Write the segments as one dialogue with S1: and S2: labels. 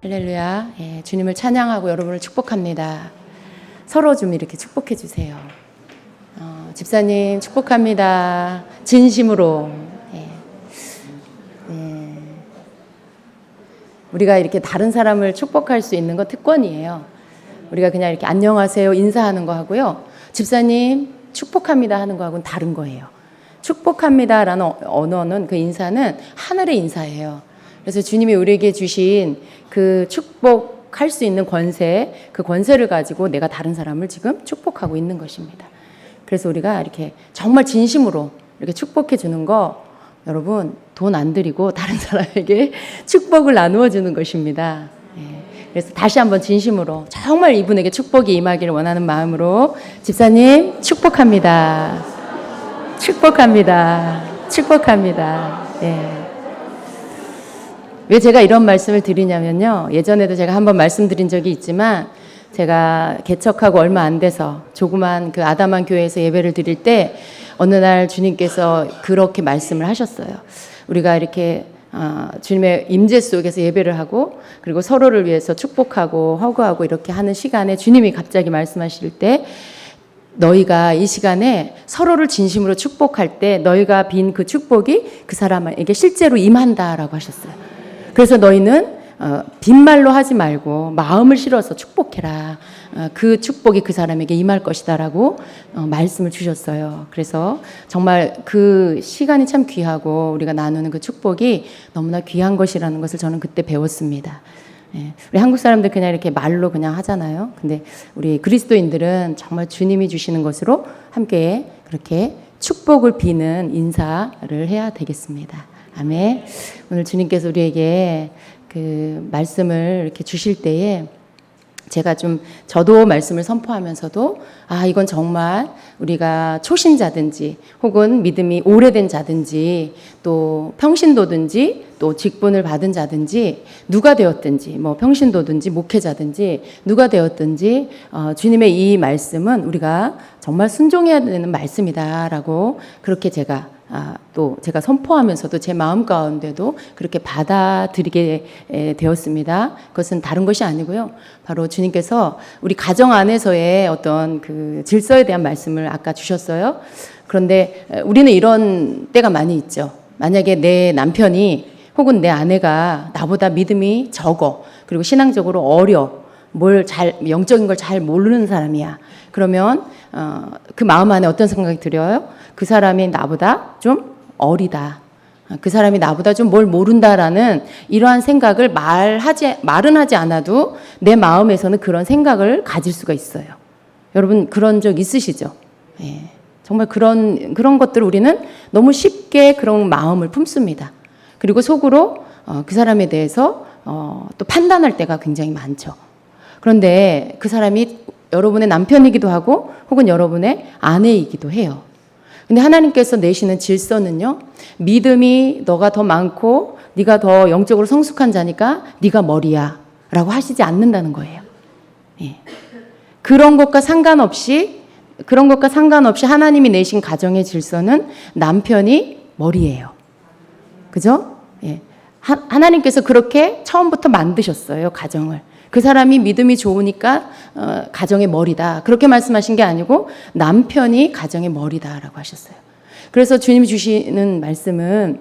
S1: 할렐루야. 예, 주님을 찬양하고 여러분을 축복합니다. 서로 좀 이렇게 축복해 주세요. 집사님 축복합니다. 진심으로. 예. 예. 우리가 이렇게 다른 사람을 축복할 수 있는 거 특권이에요. 우리가 그냥 이렇게 안녕하세요 인사하는 거 하고요. 집사님 축복합니다 하는 거하고는 다른 거예요. 축복합니다라는 언어는 그 인사는 하늘의 인사예요. 그래서 주님이 우리에게 주신 그 축복할 수 있는 권세, 그 권세를 가지고 내가 다른 사람을 지금 축복하고 있는 것입니다. 그래서 우리가 이렇게 정말 진심으로 이렇게 축복해 주는 거, 여러분 돈 안 들이고 다른 사람에게 축복을 나누어 주는 것입니다. 그래서 다시 한번 진심으로 정말 이분에게 축복이 임하기를 원하는 마음으로 집사님 축복합니다. 축복합니다. 축복합니다. 네. 왜 제가 이런 말씀을 드리냐면요. 예전에도 제가 한번 말씀드린 적이 있지만 제가 개척하고 얼마 안 돼서 조그만 그 아담한 교회에서 예배를 드릴 때 어느 날 주님께서 그렇게 말씀을 하셨어요. 우리가 이렇게 주님의 임재 속에서 예배를 하고 그리고 서로를 위해서 축복하고 허구하고 이렇게 하는 시간에 주님이 갑자기 말씀하실 때 너희가 이 시간에 서로를 진심으로 축복할 때 너희가 빈 그 축복이 그 사람에게 실제로 임한다라고 하셨어요. 그래서 너희는 빈말로 하지 말고 마음을 실어서 축복해라. 그 축복이 그 사람에게 임할 것이다라고 말씀을 주셨어요. 그래서 정말 그 시간이 참 귀하고 우리가 나누는 그 축복이 너무나 귀한 것이라는 것을 저는 그때 배웠습니다. 우리 한국 사람들 그냥 이렇게 말로 그냥 하잖아요. 근데 우리 그리스도인들은 정말 주님이 주시는 것으로 함께 그렇게 축복을 비는 인사를 해야 되겠습니다. 아멘. 오늘 주님께서 우리에게 그 말씀을 이렇게 주실 때에 제가 저도 말씀을 선포하면서도 이건 정말 우리가 초신자든지 혹은 믿음이 오래된 자든지 또 평신도든지 또 직분을 받은 자든지 누가 되었든지 뭐 평신도든지 목회자든지 누가 되었든지 주님의 이 말씀은 우리가 정말 순종해야 되는 말씀이다라고 그렇게 제가 또 제가 선포하면서도 제 마음 가운데도 그렇게 받아들이게 되었습니다. 그것은 다른 것이 아니고요. 바로 주님께서 우리 가정 안에서의 어떤 그 질서에 대한 말씀을 아까 주셨어요. 그런데 우리는 이런 때가 많이 있죠. 만약에 내 남편이 혹은 내 아내가 나보다 믿음이 적어, 그리고 신앙적으로 어려, 영적인 걸 잘 모르는 사람이야. 그러면 그 마음 안에 어떤 생각이 들어요? 그 사람이 나보다 좀 어리다. 그 사람이 나보다 좀 뭘 모른다라는 이러한 생각을 말은 하지 않아도 내 마음에서는 그런 생각을 가질 수가 있어요. 여러분 그런 적 있으시죠? 예. 정말 그런 것들을 우리는 너무 쉽게 그런 마음을 품습니다. 그리고 속으로 그 사람에 대해서 또 판단할 때가 굉장히 많죠. 그런데 그 사람이 여러분의 남편이기도 하고 혹은 여러분의 아내이기도 해요. 근데 하나님께서 내시는 질서는요. 믿음이 너가 더 많고 네가 더 영적으로 성숙한 자니까 네가 머리야 라고 하시지 않는다는 거예요. 예. 그런 것과 상관없이 하나님이 내신 가정의 질서는 남편이 머리예요. 그죠? 예. 하나님께서 그렇게 처음부터 만드셨어요. 가정을. 그 사람이 믿음이 좋으니까 가정의 머리다. 그렇게 말씀하신 게 아니고 남편이 가정의 머리다라고 하셨어요. 그래서 주님이 주시는 말씀은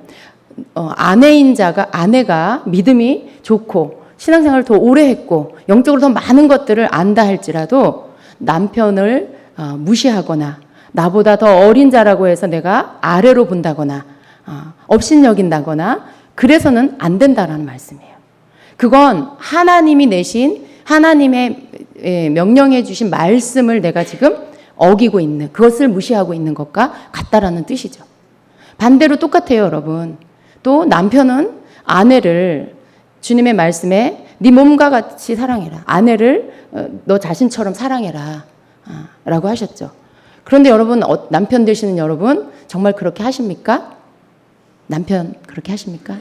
S1: 아내가 믿음이 좋고 신앙생활을 더 오래 했고 영적으로 더 많은 것들을 안다 할지라도 남편을 무시하거나 나보다 더 어린 자라고 해서 내가 아래로 본다거나 업신여긴다거나 그래서는 안 된다라는 말씀이에요. 그건 하나님이 내신 하나님의 명령해 주신 말씀을 내가 지금 어기고 있는 그것을 무시하고 있는 것과 같다라는 뜻이죠. 반대로 똑같아요, 여러분. 또 남편은 아내를 주님의 말씀에 네 몸과 같이 사랑해라. 아내를 너 자신처럼 사랑해라. 라고 하셨죠. 그런데 여러분 남편 되시는 여러분 정말 그렇게 하십니까? 남편 그렇게 하십니까?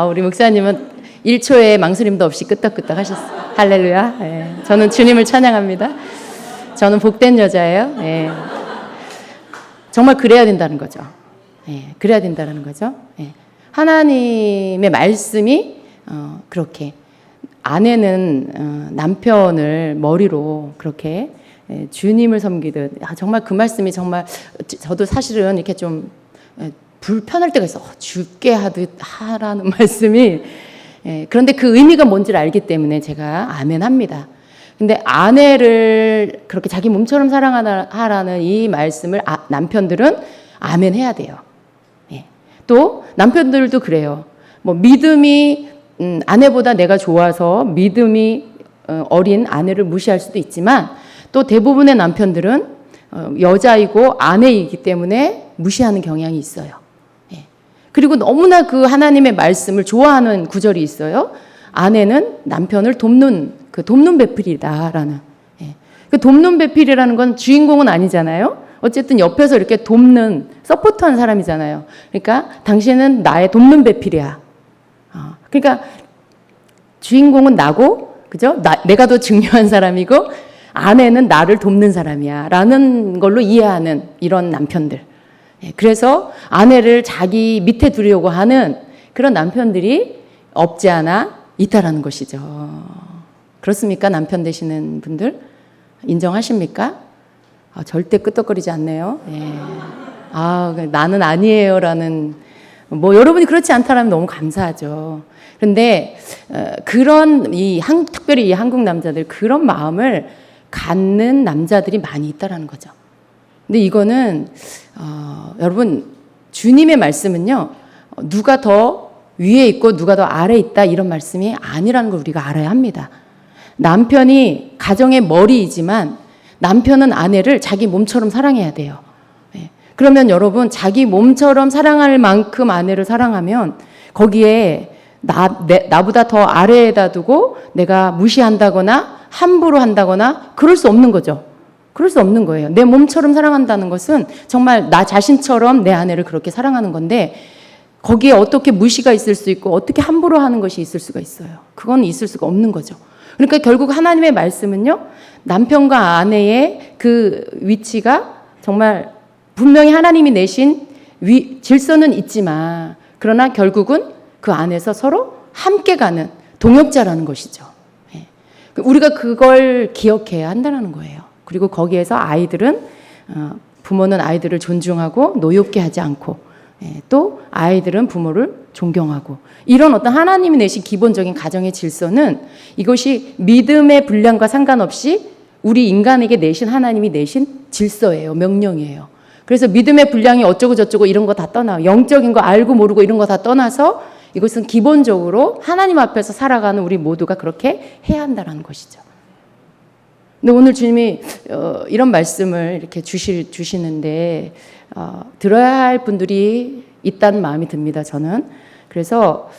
S1: 우리 목사님은 1초의 망설임도 없이 끄떡끄떡 하셨어요. 할렐루야. 예. 저는 주님을 찬양합니다. 저는 복된 여자예요. 예. 정말 그래야 된다는 거죠. 예. 그래야 된다는 거죠. 예. 하나님의 말씀이 그렇게 아내는 남편을 머리로 그렇게 주님을 섬기듯 정말 그 말씀이 정말 저도 사실은 이렇게 좀 불편할 때가 있어. 죽게 하듯 하라는 말씀이 그런데 그 의미가 뭔지를 알기 때문에 제가 아멘합니다. 근데 아내를 그렇게 자기 몸처럼 사랑하라는 이 말씀을 남편들은 아멘해야 돼요. 또 남편들도 그래요. 뭐 믿음이 아내보다 내가 좋아서 믿음이 어린 아내를 무시할 수도 있지만 또 대부분의 남편들은 여자이고 아내이기 때문에 무시하는 경향이 있어요. 그리고 너무나 그 하나님의 말씀을 좋아하는 구절이 있어요. 아내는 남편을 돕는 그 돕는 배필이다라는. 그 돕는 배필이라는 건 주인공은 아니잖아요. 어쨌든 옆에서 이렇게 돕는 서포트한 사람이잖아요. 그러니까 당신은 나의 돕는 배필이야. 그러니까 주인공은 나고, 그죠? 내가 더 중요한 사람이고 아내는 나를 돕는 사람이야라는 걸로 이해하는 이런 남편들. 그래서 아내를 자기 밑에 두려고 하는 그런 남편들이 없지 않아 있다라는 것이죠. 그렇습니까? 남편 되시는 분들 인정하십니까? 절대 끄떡거리지 않네요. 나는 아니에요라는 뭐 여러분이 그렇지 않다라면 너무 감사하죠. 그런데 그런 특별히 이 한국 남자들 그런 마음을 갖는 남자들이 많이 있다라는 거죠. 근데 이거는 여러분 주님의 말씀은요 누가 더 위에 있고 누가 더 아래에 있다 이런 말씀이 아니라는 걸 우리가 알아야 합니다. 남편이 가정의 머리이지만 남편은 아내를 자기 몸처럼 사랑해야 돼요. 그러면 여러분 자기 몸처럼 사랑할 만큼 아내를 사랑하면 거기에 나보다 더 아래에다 두고 내가 무시한다거나 함부로 한다거나 그럴 수 없는 거죠. 그럴 수 없는 거예요. 내 몸처럼 사랑한다는 것은 정말 나 자신처럼 내 아내를 그렇게 사랑하는 건데 거기에 어떻게 무시가 있을 수 있고 어떻게 함부로 하는 것이 있을 수가 있어요. 그건 있을 수가 없는 거죠. 그러니까 결국 하나님의 말씀은요. 남편과 아내의 그 위치가 정말 분명히 하나님이 내신 질서는 있지만 그러나 결국은 그 안에서 서로 함께 가는 동역자라는 것이죠. 우리가 그걸 기억해야 한다는 거예요. 그리고 거기에서 아이들은 부모는 아이들을 존중하고 노엽게 하지 않고 또 아이들은 부모를 존경하고 이런 어떤 하나님이 내신 기본적인 가정의 질서는 이것이 믿음의 분량과 상관없이 우리 인간에게 내신 하나님이 내신 질서예요. 명령이에요. 그래서 믿음의 분량이 어쩌고 저쩌고 이런 거 다 떠나 영적인 거 알고 모르고 이런 거 다 떠나서 이것은 기본적으로 하나님 앞에서 살아가는 우리 모두가 그렇게 해야 한다는 것이죠. 근데 오늘 주님이 이런 말씀을 이렇게 주시는데 들어야 할 분들이 있다는 마음이 듭니다. 저는. 그래서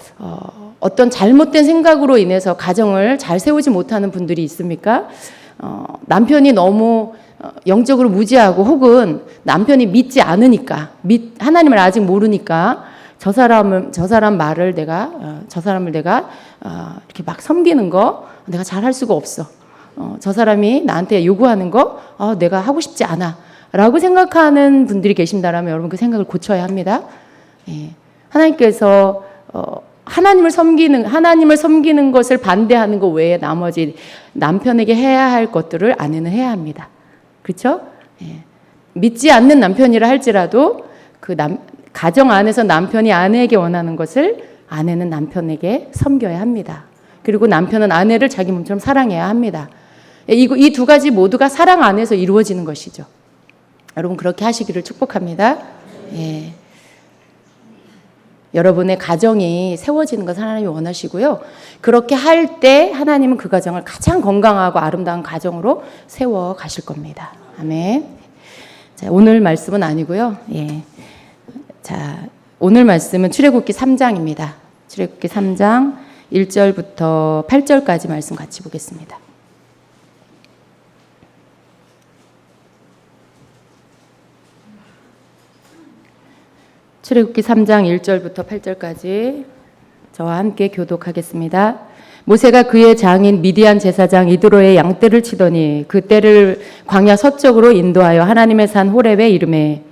S1: 어떤 잘못된 생각으로 인해서 가정을 잘 세우지 못하는 분들이 있습니까? 남편이 너무 영적으로 무지하고 혹은 남편이 믿지 않으니까 하나님을 아직 모르니까 저 사람을 내가 이렇게 막 섬기는 거 내가 잘할 수가 없어. 저 사람이 나한테 요구하는 거 내가 하고 싶지 않아 라고 생각하는 분들이 계신다라면 여러분 그 생각을 고쳐야 합니다. 하나님께서 하나님을 섬기는 것을 반대하는 것 외에 나머지 남편에게 해야 할 것들을 아내는 해야 합니다. 그렇죠? 믿지 않는 남편이라 할지라도 가정 안에서 남편이 아내에게 원하는 것을 아내는 남편에게 섬겨야 합니다. 그리고 남편은 아내를 자기 몸처럼 사랑해야 합니다. 이 두 가지 모두가 사랑 안에서 이루어지는 것이죠. 여러분 그렇게 하시기를 축복합니다. 여러분의 가정이 세워지는 것을 하나님이 원하시고요. 그렇게 할 때 하나님은 그 가정을 가장 건강하고 아름다운 가정으로 세워 가실 겁니다. 아멘. 자, 오늘 말씀은 아니고요. 자, 오늘 말씀은 출애굽기 3장입니다. 출애굽기 3장 1절부터 8절까지 말씀 같이 보겠습니다. 출애굽기 3장 1절부터 8절까지 저와 함께 교독하겠습니다. 모세가 그의 장인 미디안 제사장 이드로의 양떼를 치더니 그 떼를 광야 서쪽으로 인도하여 하나님의 산 호렙에 이르매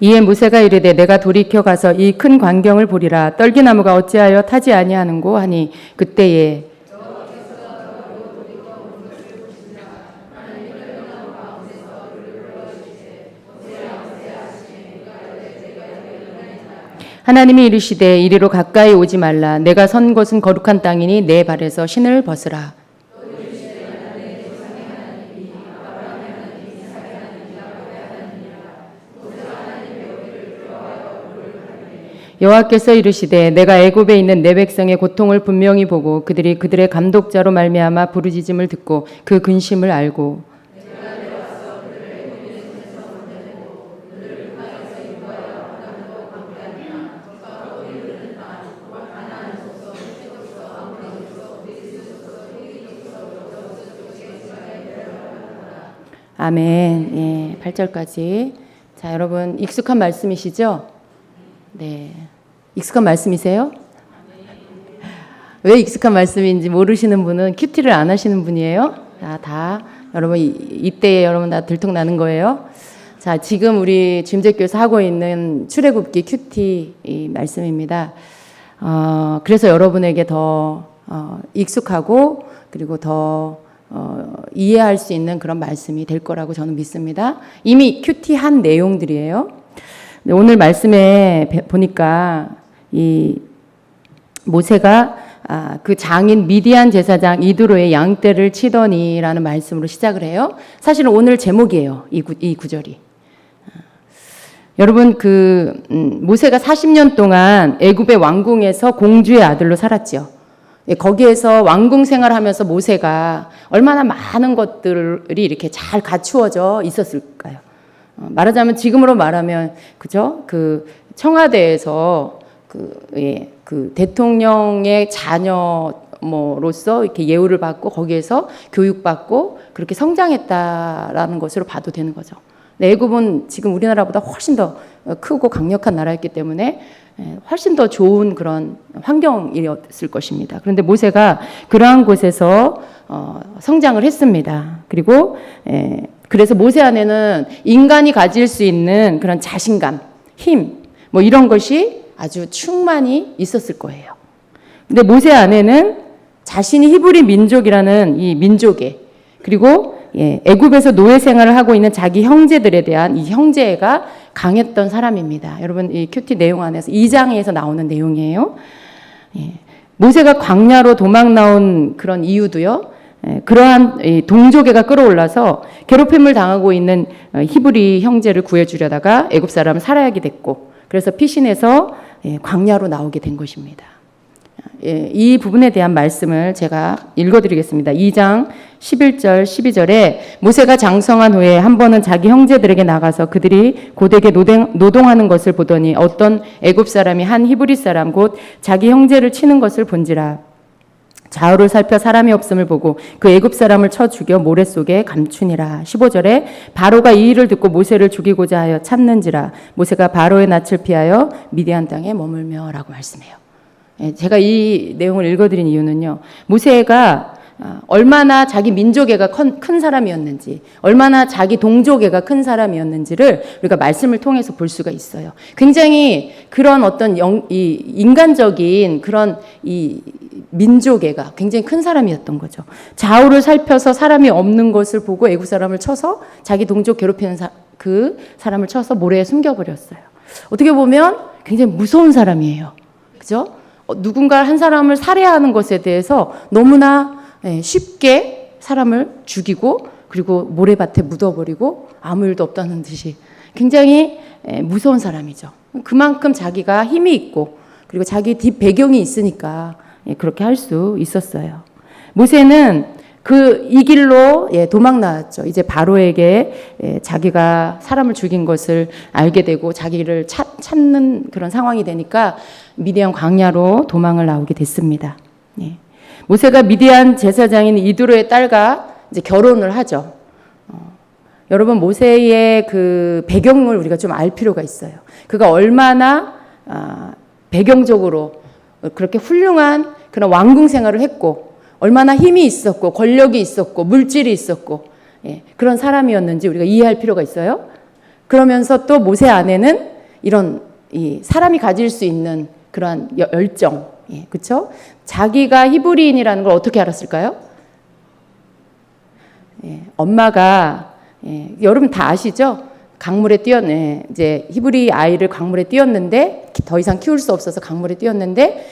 S1: 이에 모세가 이르되 내가 돌이켜 가서 이 큰 광경을 보리라. 떨기나무가 어찌하여 타지 아니하는고 하니 그때에 하나님이 이르시되 이리로 가까이 오지 말라. 내가 선 곳은 거룩한 땅이니 내 발에서 신을 벗으라. 여호와께서 이르시되 내가 애굽에 있는 내 백성의 고통을 분명히 보고 그들이 그들의 감독자로 말미암아 부르짖음을 듣고 그 근심을 알고 아멘. 예, 8절까지. 자, 여러분 익숙한 말씀이시죠? 네. 익숙한 말씀이세요? 왜 익숙한 말씀인지 모르시는 분은 큐티를 안 하시는 분이에요? 다 여러분 이때에 여러분 다 들통나는 거예요. 자, 지금 우리 주임제교에서 하고 있는 출애굽기 큐티 이 말씀입니다. 그래서 여러분에게 더 익숙하고 그리고 더 이해할 수 있는 그런 말씀이 될 거라고 저는 믿습니다. 이미 큐티한 내용들이에요. 오늘 말씀에 보니까 이 모세가 그 장인 미디안 제사장 이드로의 양떼를 치더니라는 말씀으로 시작을 해요. 사실은 오늘 제목이에요. 이 구절이. 여러분 모세가 40년 동안 애굽의 왕궁에서 공주의 아들로 살았죠. 거기에서 왕궁 생활하면서 모세가 얼마나 많은 것들이 이렇게 잘 갖추어져 있었을까요? 말하자면 지금으로 말하면 그죠? 그 청와대에서 그 대통령의 자녀로서 이렇게 예우를 받고 거기에서 교육받고 그렇게 성장했다라는 것으로 봐도 되는 거죠. 애굽은 지금 우리나라보다 훨씬 더 크고 강력한 나라였기 때문에 훨씬 더 좋은 그런 환경이었을 것입니다. 그런데 모세가 그러한 곳에서 성장을 했습니다. 그리고 그래서 모세 안에는 인간이 가질 수 있는 그런 자신감, 힘, 뭐 이런 것이 아주 충만히 있었을 거예요. 근데 모세 안에는 자신이 히브리 민족이라는 이 민족에 그리고 애굽에서 노예 생활을 하고 있는 자기 형제들에 대한 이 형제애가 강했던 사람입니다. 여러분 이 큐티 내용 안에서 2장에서 나오는 내용이에요. 모세가 광야로 도망 나온 그런 이유도요. 그러한 동족애가 끌어올라서 괴롭힘을 당하고 있는 히브리 형제를 구해주려다가 애굽 사람을 살해하게 됐고 그래서 피신해서 광야로 나오게 된 것입니다. 이 부분에 대한 말씀을 제가 읽어드리겠습니다. 2장 11절 12절에 모세가 장성한 후에 한 번은 자기 형제들에게 나가서 그들이 고되게 노동하는 것을 보더니 어떤 애굽 사람이 한 히브리 사람 곧 자기 형제를 치는 것을 본지라. 좌우를 살펴 사람이 없음을 보고 그 애굽 사람을 쳐 죽여 모래 속에 감추니라. 15절에 바로가 이 일을 듣고 모세를 죽이고자 하여 찾는지라. 모세가 바로의 낯을 피하여 미디안 땅에 머물며 라고 말씀해요. 제가 이 내용을 읽어드린 이유는요. 모세가 얼마나 자기 민족애가 큰 사람이었는지 얼마나 자기 동족애가 큰 사람이었는지를 우리가 말씀을 통해서 볼 수가 있어요. 굉장히 그런 어떤 인간적인 그런 이 민족애가 굉장히 큰 사람이었던 거죠. 좌우를 살펴서 사람이 없는 것을 보고 애국 사람을 쳐서 자기 동족 괴롭히는 그 사람을 쳐서 모래에 숨겨버렸어요. 어떻게 보면 굉장히 무서운 사람이에요. 그죠? 누군가 한 사람을 살해하는 것에 대해서 너무나 쉽게 사람을 죽이고 그리고 모래밭에 묻어버리고 아무 일도 없다는 듯이 굉장히 무서운 사람이죠. 그만큼 자기가 힘이 있고 그리고 자기 뒷 배경이 있으니까 그렇게 할 수 있었어요. 모세는 이 길로 도망 나왔죠. 이제 바로에게 자기가 사람을 죽인 것을 알게 되고 자기를 찾는 그런 상황이 되니까 미디안 광야로 도망을 나오게 됐습니다. 모세가 미디안 제사장인 이드로의 딸과 이제 결혼을 하죠. 여러분 모세의 그 배경을 우리가 좀 알 필요가 있어요. 그가 얼마나 배경적으로 그렇게 훌륭한 그런 왕궁 생활을 했고 얼마나 힘이 있었고 권력이 있었고 물질이 있었고 그런 사람이었는지 우리가 이해할 필요가 있어요. 그러면서 또 모세 안에는 이런 이 사람이 가질 수 있는 그러한 열정, 예, 그렇죠? 자기가 히브리인이라는 걸 어떻게 알았을까요? 예, 엄마가 여러분 다 아시죠? 강물에 뛰었네. 이제 히브리 아이를 강물에 뛰었는데 더 이상 키울 수 없어서 강물에 뛰었는데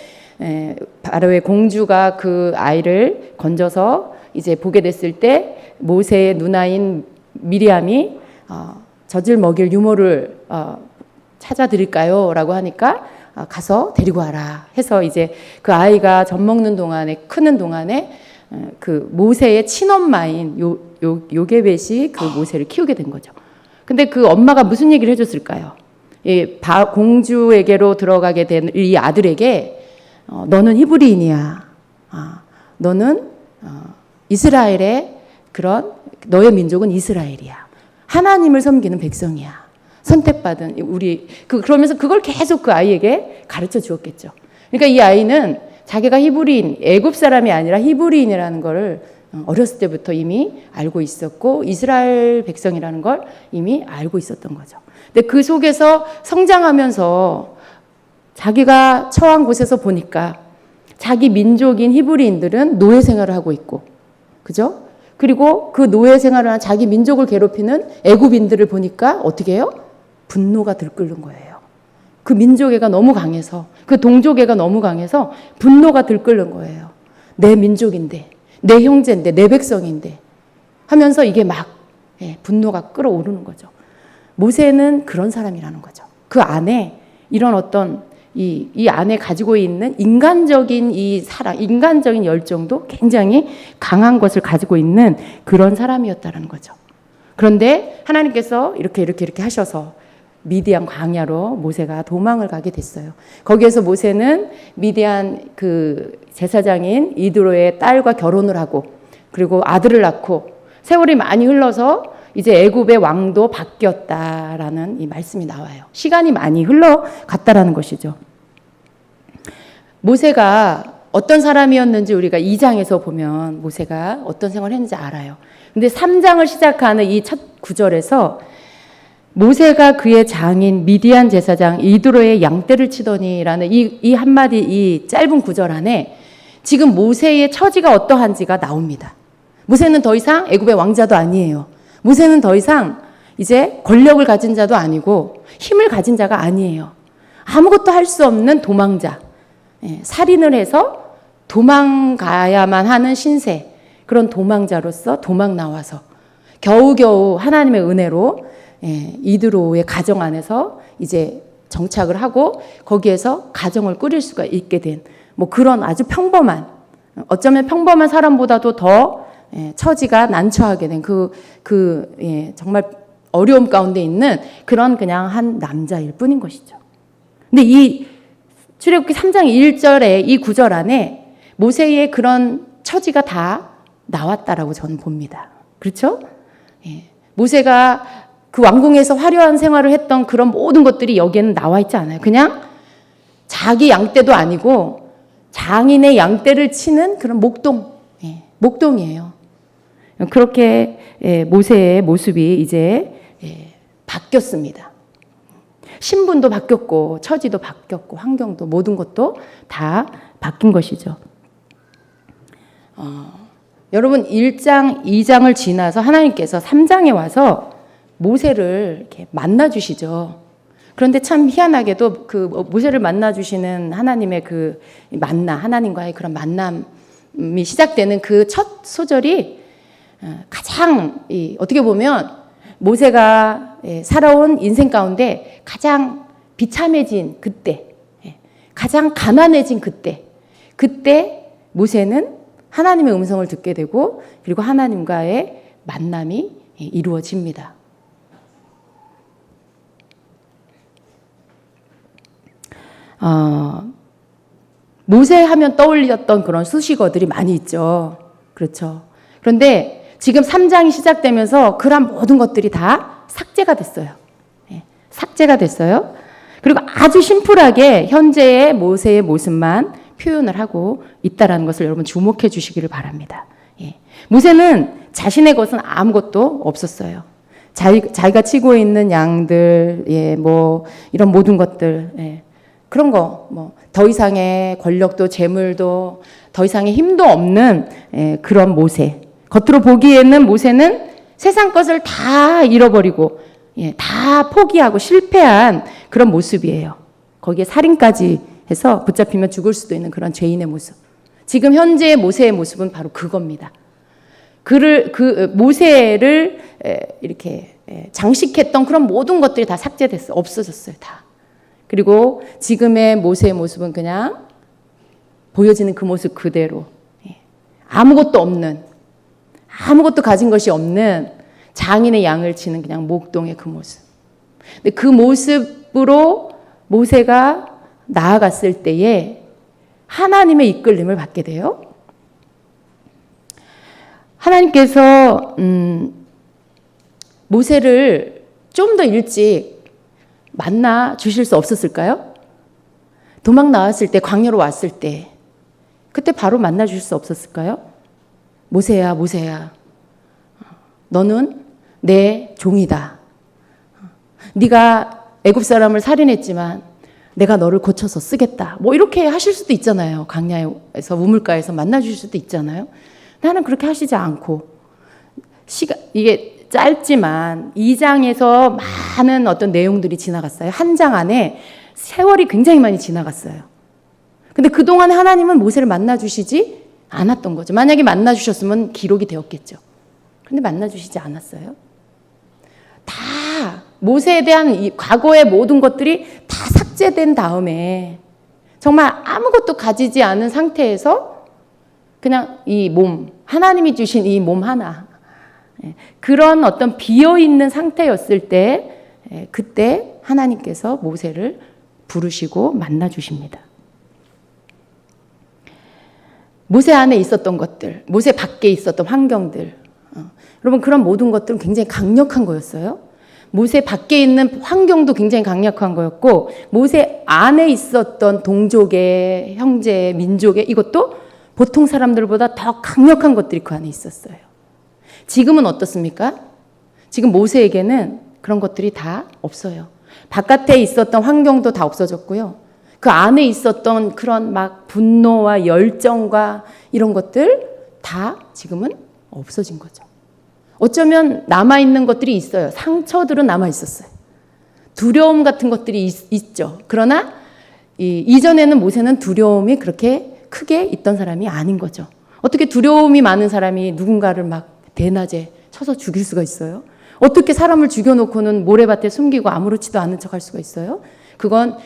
S1: 바로의 공주가 그 아이를 건져서 이제 보게 됐을 때 모세의 누나인 미리암이 젖을 먹일 유모를 찾아드릴까요? 라고 하니까 가서 데리고 와라 해서 이제 그 아이가 젖 먹는 동안에 크는 동안에 그 모세의 친엄마인 요게벳이 그 모세를 키우게 된 거죠. 근데 그 엄마가 무슨 얘기를 해줬을까요? 공주에게로 들어가게 된 이 아들에게 너는 히브리인이야. 너는 이스라엘의 그런 너의 민족은 이스라엘이야. 하나님을 섬기는 백성이야. 선택받은 우리 그러면서 그걸 계속 그 아이에게 가르쳐 주었겠죠. 그러니까 이 아이는 자기가 히브리인, 애굽 사람이 아니라 히브리인이라는 걸 어렸을 때부터 이미 알고 있었고 이스라엘 백성이라는 걸 이미 알고 있었던 거죠. 근데 그 속에서 성장하면서 자기가 처한 곳에서 보니까 자기 민족인 히브리인들은 노예 생활을 하고 있고, 그죠? 그리고 그 노예 생활을 하는 자기 민족을 괴롭히는 애굽인들을 보니까 어떻게 해요? 분노가 들끓는 거예요. 그 민족애가 너무 강해서, 그 동족애가 너무 강해서 분노가 들끓는 거예요. 내 민족인데, 내 형제인데, 내 백성인데 하면서 이게 막 분노가 끌어오르는 거죠. 모세는 그런 사람이라는 거죠. 그 안에 이런 어떤 이 안에 가지고 있는 인간적인 이 사랑, 인간적인 열정도 굉장히 강한 것을 가지고 있는 그런 사람이었다는 거죠. 그런데 하나님께서 이렇게 하셔서 미디안 광야로 모세가 도망을 가게 됐어요. 거기에서 모세는 미디안 그 제사장인 이드로의 딸과 결혼을 하고 그리고 아들을 낳고 세월이 많이 흘러서 이제 애굽의 왕도 바뀌었다라는 이 말씀이 나와요. 시간이 많이 흘러갔다라는 것이죠. 모세가 어떤 사람이었는지 우리가 2장에서 보면 모세가 어떤 생활을 했는지 알아요. 근데 3장을 시작하는 이 첫 구절에서 모세가 그의 장인 미디안 제사장 이드로의 양떼를 치더니라는 이 한마디 이 짧은 구절 안에 지금 모세의 처지가 어떠한지가 나옵니다. 모세는 더 이상 애굽의 왕자도 아니에요. 모세는 더 이상 이제 권력을 가진 자도 아니고 힘을 가진 자가 아니에요. 아무것도 할 수 없는 도망자. 살인을 해서 도망가야만 하는 신세. 그런 도망자로서 도망 나와서 겨우겨우 하나님의 은혜로 이드로의 가정 안에서 이제 정착을 하고 거기에서 가정을 꾸릴 수가 있게 된 뭐 그런 아주 평범한 어쩌면 평범한 사람보다도 더 처지가 난처하게 된 정말 어려움 가운데 있는 그런 그냥 한 남자일 뿐인 것이죠. 근데 이 출애굽기 3장 1절의 이 구절 안에 모세의 그런 처지가 다 나왔다라고 저는 봅니다. 그렇죠? 모세가 그 왕궁에서 화려한 생활을 했던 그런 모든 것들이 여기에는 나와 있지 않아요. 그냥 자기 양떼도 아니고 장인의 양떼를 치는 그런 목동이에요. 그렇게 모세의 모습이 이제 바뀌었습니다. 신분도 바뀌었고 처지도 바뀌었고 환경도 모든 것도 다 바뀐 것이죠. 여러분 1장, 2장을 지나서 하나님께서 3장에 와서 모세를 이렇게 만나 주시죠. 그런데 참 희한하게도 그 모세를 만나 주시는 하나님의 그 하나님과의 그런 만남이 시작되는 그 첫 소절이 가장 어떻게 보면 모세가 살아온 인생 가운데 가장 비참해진 그때, 가장 가난해진 그때 모세는 하나님의 음성을 듣게 되고 그리고 하나님과의 만남이 이루어집니다. 모세 하면 떠올렸던 그런 수식어들이 많이 있죠. 그렇죠. 그런데 지금 3장이 시작되면서 그런 모든 것들이 다 삭제가 됐어요. 삭제가 됐어요. 그리고 아주 심플하게 현재의 모세의 모습만 표현을 하고 있다는 것을 여러분 주목해 주시기를 바랍니다. 모세는 자신의 것은 아무것도 없었어요. 자기가 치고 있는 양들, 예, 뭐 이런 모든 것들, 예, 그런 거, 뭐 더 이상의 권력도 재물도 더 이상의 힘도 없는 예, 그런 모세. 겉으로 보기에는 모세는 세상 것을 다 잃어버리고 예, 다 포기하고 실패한 그런 모습이에요. 거기에 살인까지 해서 붙잡히면 죽을 수도 있는 그런 죄인의 모습. 지금 현재의 모세의 모습은 바로 그겁니다. 그 모세를 이렇게 장식했던 그런 모든 것들이 다 삭제됐어요. 없어졌어요. 다. 그리고 지금의 모세의 모습은 그냥 보여지는 그 모습 그대로 아무것도 없는, 아무것도 가진 것이 없는 장인의 양을 치는 그냥 목동의 그 모습. 근데 그 모습으로 모세가 나아갔을 때에 하나님의 이끌림을 받게 돼요. 하나님께서 모세를 좀 더 일찍 만나 주실 수 없었을까요? 도망 나왔을 때, 광야로 왔을 때, 그때 바로 만나 주실 수 없었을까요? 모세야, 모세야, 너는 내 종이다. 네가 애굽 사람을 살인했지만 내가 너를 고쳐서 쓰겠다. 뭐 이렇게 하실 수도 있잖아요. 광야에서 우물가에서 만나 주실 수도 있잖아요. 나는 그렇게 하시지 않고 이게 짧지만 2장에서 많은 어떤 내용들이 지나갔어요. 한 장 안에 세월이 굉장히 많이 지나갔어요. 근데 그동안 하나님은 모세를 만나 주시지 않았던 거죠. 만약에 만나 주셨으면 기록이 되었겠죠. 그런데 만나 주시지 않았어요. 다 모세에 대한 이 과거의 모든 것들이 다 삭제된 다음에 정말 아무것도 가지지 않은 상태에서 그냥 이 몸, 하나님이 주신 이 몸 하나, 그런 어떤 비어있는 상태였을 때 그때 하나님께서 모세를 부르시고 만나 주십니다. 모세 안에 있었던 것들, 모세 밖에 있었던 환경들, 여러분 그런 모든 것들은 굉장히 강력한 거였어요. 모세 밖에 있는 환경도 굉장히 강력한 거였고 모세 안에 있었던 동족의, 형제, 민족의 이것도 보통 사람들보다 더 강력한 것들이 그 안에 있었어요. 지금은 어떻습니까? 지금 모세에게는 그런 것들이 다 없어요. 바깥에 있었던 환경도 다 없어졌고요. 그 안에 있었던 그런 막 분노와 열정과 이런 것들 다 지금은 없어진 거죠. 어쩌면 남아있는 것들이 있어요. 상처들은 남아있었어요. 두려움 같은 것들이 있죠. 그러나 이전에는 모세는 두려움이 그렇게 크게 있던 사람이 아닌 거죠. 어떻게 두려움이 많은 사람이 누군가를 막 대낮에 쳐서 죽일 수가 있어요? 어떻게 사람을 죽여놓고는 모래밭에 숨기고 아무렇지도 않은 척 할 수가 있어요? 그건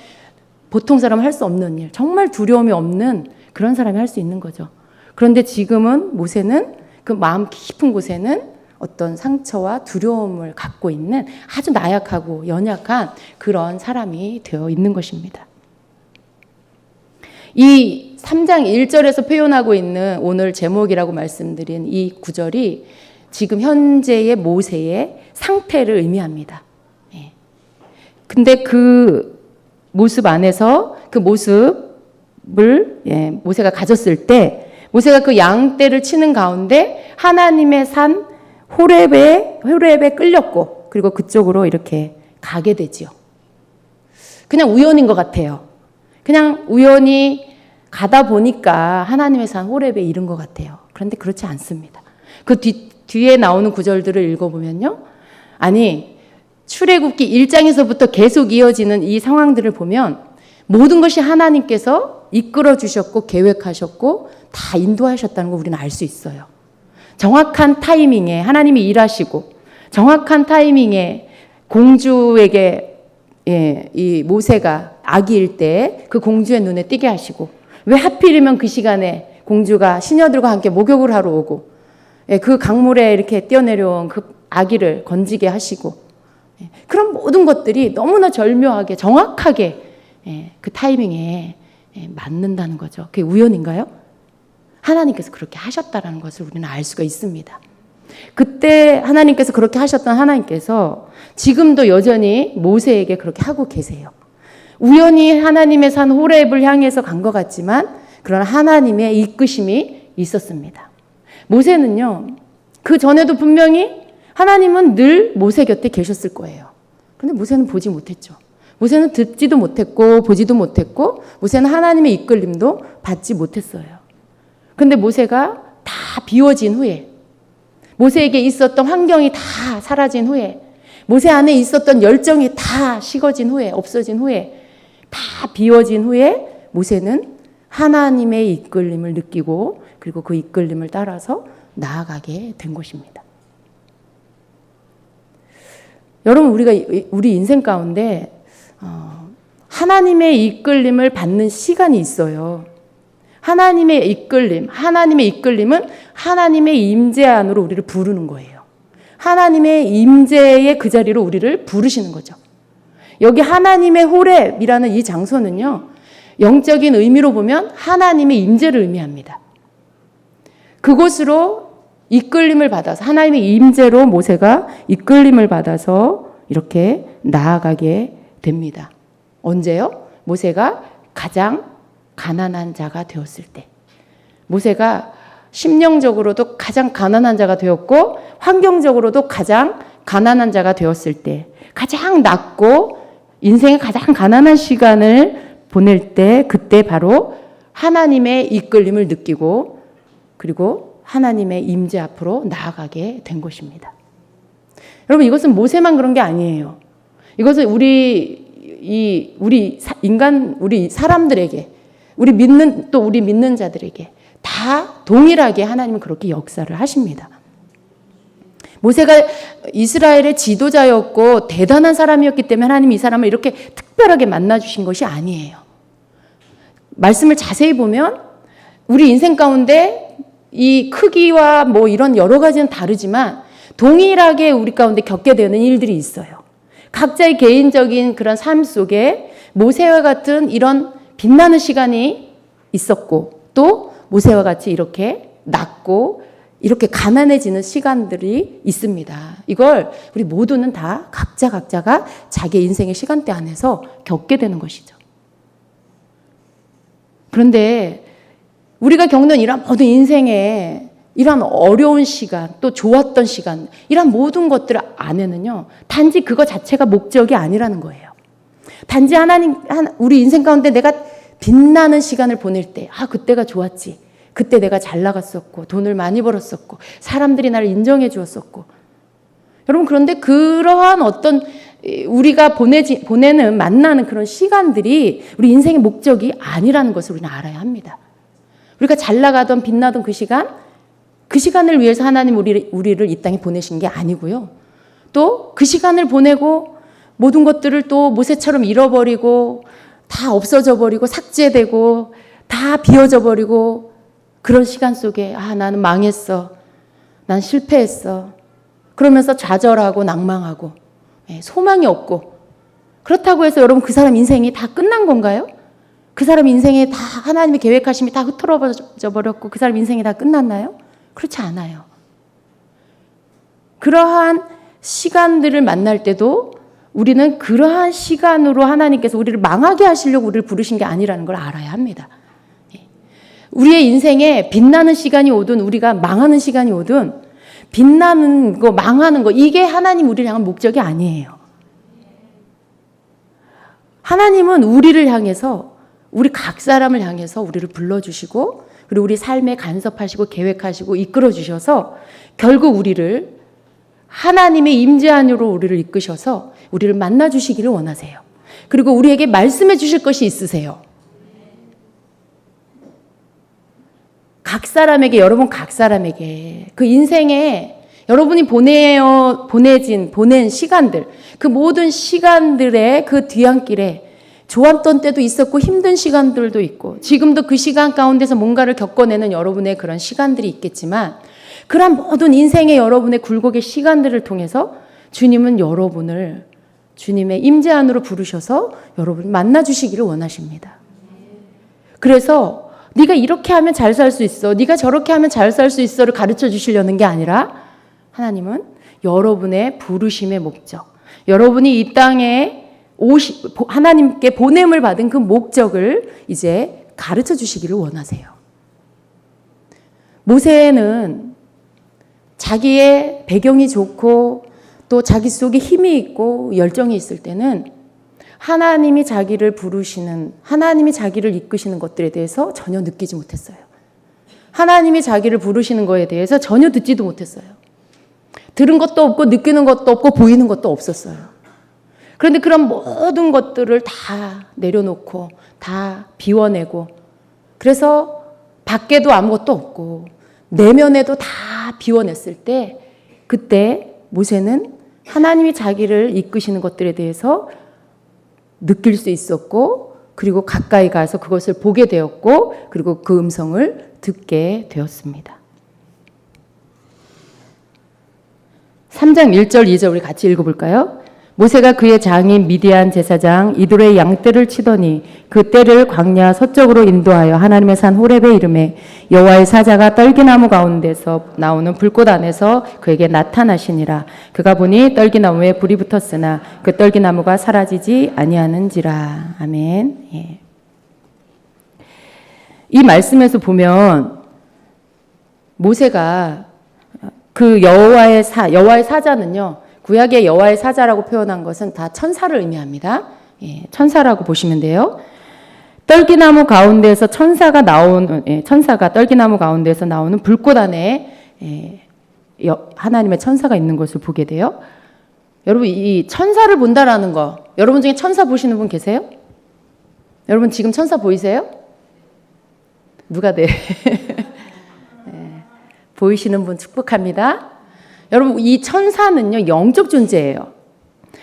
S1: 보통 사람은 할 수 없는 일, 정말 두려움이 없는 그런 사람이 할 수 있는 거죠. 그런데 지금은 모세는 그 마음 깊은 곳에는 어떤 상처와 두려움을 갖고 있는 아주 나약하고 연약한 그런 사람이 되어 있는 것입니다. 이 3장 1절에서 표현하고 있는 오늘 제목이라고 말씀드린 이 구절이 지금 현재의 모세의 상태를 의미합니다. 근데 그 모습 안에서 그 모습을 모세가 가졌을 때 모세가 그 양떼를 치는 가운데 하나님의 산 호렙에 끌렸고 그리고 그쪽으로 이렇게 가게 되지요. 그냥 우연인 것 같아요. 그냥 우연히 가다 보니까 하나님의 산 호렙에 이른 것 같아요. 그런데 그렇지 않습니다. 그 뒤에 나오는 구절들을 읽어보면요. 아니 출애굽기 1장에서부터 계속 이어지는 이 상황들을 보면 모든 것이 하나님께서 이끌어 주셨고 계획하셨고 다 인도하셨다는 걸 우리는 알 수 있어요. 정확한 타이밍에 하나님이 일하시고 정확한 타이밍에 공주에게 이 모세가 아기일 때 그 공주의 눈에 띄게 하시고 왜 하필이면 그 시간에 공주가 시녀들과 함께 목욕을 하러 오고 그 강물에 이렇게 뛰어내려온 그 아기를 건지게 하시고 그런 모든 것들이 너무나 절묘하게 정확하게 그 타이밍에 맞는다는 거죠. 그게 우연인가요? 하나님께서 그렇게 하셨다는 것을 우리는 알 수가 있습니다. 그때 하나님께서 그렇게 하셨던 하나님께서 지금도 여전히 모세에게 그렇게 하고 계세요. 우연히 하나님의 산 호렙을 향해서 간 것 같지만 그러나 하나님의 이끄심이 있었습니다. 모세는요, 그 전에도 분명히 하나님은 늘 모세 곁에 계셨을 거예요. 근데 모세는 보지 못했죠. 모세는 듣지도 못했고 보지도 못했고 모세는 하나님의 이끌림도 받지 못했어요. 근데 모세가 다 비워진 후에, 모세에게 있었던 환경이 다 사라진 후에, 모세 안에 있었던 열정이 다 식어진 후에, 없어진 후에, 다 비워진 후에 모세는 하나님의 이끌림을 느끼고 그리고 그 이끌림을 따라서 나아가게 된 것입니다. 여러분, 우리 인생 가운데 하나님의 이끌림을 받는 시간이 있어요. 하나님의 이끌림은 하나님의 임재 안으로 우리를 부르는 거예요. 하나님의 임재의 그 자리로 우리를 부르시는 거죠. 여기 하나님의 호렙이라는 이 장소는요, 영적인 의미로 보면 하나님의 임재를 의미합니다. 그곳으로 이끌림을 받아서, 하나님의 임재로 모세가 이끌림을 받아서 이렇게 나아가게 됩니다. 언제요? 모세가 가장 가난한 자가 되었을 때. 모세가 심령적으로도 가장 가난한 자가 되었고 환경적으로도 가장 가난한 자가 되었을 때, 가장 낮고 인생의 가장 가난한 시간을 보낼 때, 그때 바로 하나님의 이끌림을 느끼고 그리고 하나님의 임재 앞으로 나아가게 된 것입니다. 여러분, 이것은 모세만 그런 게 아니에요. 이것은 우리 사람들에게, 우리 믿는 자들에게 다 동일하게 하나님은 그렇게 역사를 하십니다. 모세가 이스라엘의 지도자였고 대단한 사람이었기 때문에 하나님이 이 사람을 이렇게 특별하게 만나주신 것이 아니에요. 말씀을 자세히 보면 우리 인생 가운데 이 크기와 뭐 이런 여러 가지는 다르지만 동일하게 우리 가운데 겪게 되는 일들이 있어요. 각자의 개인적인 그런 삶 속에 모세와 같은 이런 빛나는 시간이 있었고, 또 모세와 같이 이렇게 낮고 이렇게 가난해지는 시간들이 있습니다. 이걸 우리 모두는 다 각자가 자기 인생의 시간대 안에서 겪게 되는 것이죠. 그런데 우리가 겪는 이런 모든 인생의 이런 어려운 시간, 또 좋았던 시간, 이런 모든 것들 안에는요, 단지 그거 자체가 목적이 아니라는 거예요. 단지 우리 인생 가운데 내가 빛나는 시간을 보낼 때, 그때가 좋았지. 그때 내가 잘 나갔었고, 돈을 많이 벌었었고, 사람들이 나를 인정해 주었었고. 여러분, 그런데 그러한 어떤 우리가 만나는 그런 시간들이 우리 인생의 목적이 아니라는 것을 우리는 알아야 합니다. 우리가 잘 나가던 빛나던 그 시간을 위해서 하나님 우리를 이 땅에 보내신 게 아니고요. 또 그 시간을 보내고 모든 것들을 또 모세처럼 잃어버리고 다 없어져 버리고 삭제되고 다 비워져 버리고 그런 시간 속에 나는 망했어. 난 실패했어. 그러면서 좌절하고 낭망하고 소망이 없고, 그렇다고 해서 여러분 그 사람 인생이 다 끝난 건가요? 그 사람 인생에 다 하나님의 계획하심이 다 흐트러져 버렸고 그 사람 인생이 다 끝났나요? 그렇지 않아요. 그러한 시간들을 만날 때도 우리는 그러한 시간으로 하나님께서 우리를 망하게 하시려고 우리를 부르신 게 아니라는 걸 알아야 합니다. 우리의 인생에 빛나는 시간이 오든 우리가 망하는 시간이 오든 빛나는 거, 망하는 거, 이게 하나님 우리를 향한 목적이 아니에요. 하나님은 우리를 향해서, 우리 각 사람을 향해서 우리를 불러주시고 그리고 우리 삶에 간섭하시고 계획하시고 이끌어주셔서 결국 우리를 하나님의 임재 안으로 우리를 이끄셔서 우리를 만나주시기를 원하세요. 그리고 우리에게 말씀해 주실 것이 있으세요. 여러분 각 사람에게 그 인생에 여러분이 보낸 시간들, 그 모든 시간들의 그 뒤안길에 좋았던 때도 있었고 힘든 시간들도 있고 지금도 그 시간 가운데서 뭔가를 겪어내는 여러분의 그런 시간들이 있겠지만, 그런 모든 인생의 여러분의 굴곡의 시간들을 통해서 주님은 여러분을 주님의 임재 안으로 부르셔서 여러분을 만나주시기를 원하십니다. 그래서 네가 이렇게 하면 잘 살 수 있어, 네가 저렇게 하면 잘 살 수 있어를 가르쳐 주시려는 게 아니라 하나님은 여러분의 부르심의 목적, 여러분이 이 땅에 하나님께 보냄을 받은 그 목적을 이제 가르쳐 주시기를 원하세요. 모세는 자기의 배경이 좋고 또 자기 속에 힘이 있고 열정이 있을 때는 하나님이 자기를 부르시는, 하나님이 자기를 이끄시는 것들에 대해서 전혀 느끼지 못했어요. 하나님이 자기를 부르시는 것에 대해서 전혀 듣지도 못했어요. 들은 것도 없고 느끼는 것도 없고 보이는 것도 없었어요. 그런데 그런 모든 것들을 다 내려놓고 다 비워내고, 그래서 밖에도 아무것도 없고 내면에도 다 비워냈을 때, 그때 모세는 하나님이 자기를 이끄시는 것들에 대해서 느낄 수 있었고, 그리고 가까이 가서 그것을 보게 되었고, 그리고 그 음성을 듣게 되었습니다. 3장 1절 2절 우리 같이 읽어볼까요? 모세가 그의 장인 미디안 제사장 이돌의 양떼를 치더니 그 떼를 광야 서쪽으로 인도하여 하나님의 산 호렙에 이르매 여호와의 사자가 떨기나무 가운데서 나오는 불꽃 안에서 그에게 나타나시니라. 그가 보니 떨기나무에 불이 붙었으나 그 떨기나무가 사라지지 아니하는지라. 아멘. 예. 이 말씀에서 보면 모세가 그 여호와의 사자는요, 구약의 여호와의 사자라고 표현한 것은 다 천사를 의미합니다. 예, 천사라고 보시면 돼요. 떨기나무 가운데에서 천사가 떨기나무 가운데에서 나오는 불꽃 안에 하나님의 천사가 있는 것을 보게 돼요. 여러분, 이 천사를 본다라는 거, 여러분 중에 천사 보시는 분 계세요? 여러분 지금 천사 보이세요? 누가 네. 네. 보이시는 분 축복합니다. 여러분, 이 천사는요, 영적 존재예요.